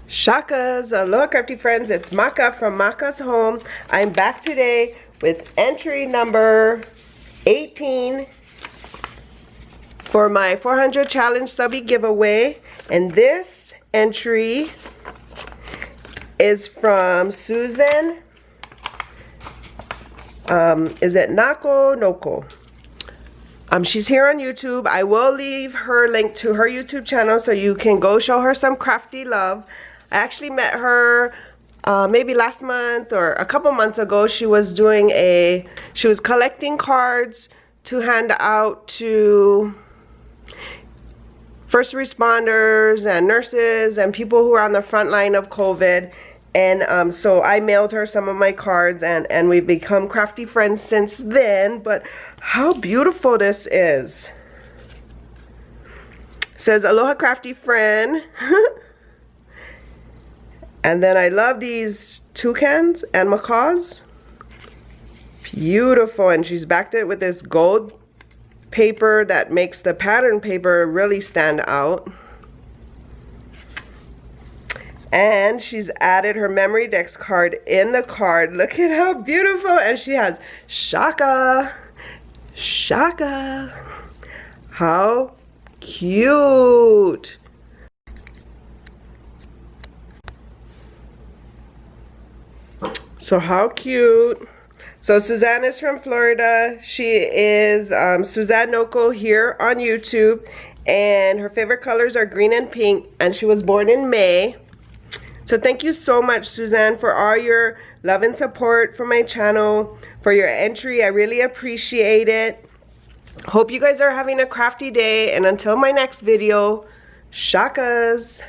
Shakas, aloha crafty friends, it's Maka from Makaz Home. I'm back today with entry number 18 for my 400 challenge SUBBIE giveaway, and this entry is from Susan. Is it Nako Noko? She's here on YouTube. I will leave her link to her YouTube channel so you can go show her some crafty love. I actually met her maybe last month or a couple months ago. She was collecting cards to hand out to first responders and nurses and people who are on the front line of COVID. And so I mailed her some of my cards, and we've become crafty friends since then. But how beautiful this is. It says, aloha crafty friend. And then I love these toucans and macaws. Beautiful. And she's backed it with this gold paper that makes the pattern paper really stand out. And she's added her Memorydex card in the card. Look at how beautiful. And she has Shaka. Shaka. How cute. So how cute. So Suzanne is from Florida. She is Suzanne Noko here on YouTube. And her favorite colors are green and pink. And she was born in May. So thank you so much, Suzanne, for all your love and support for my channel, for your entry. I really appreciate it. Hope you guys are having a crafty day. And until my next video, shakas.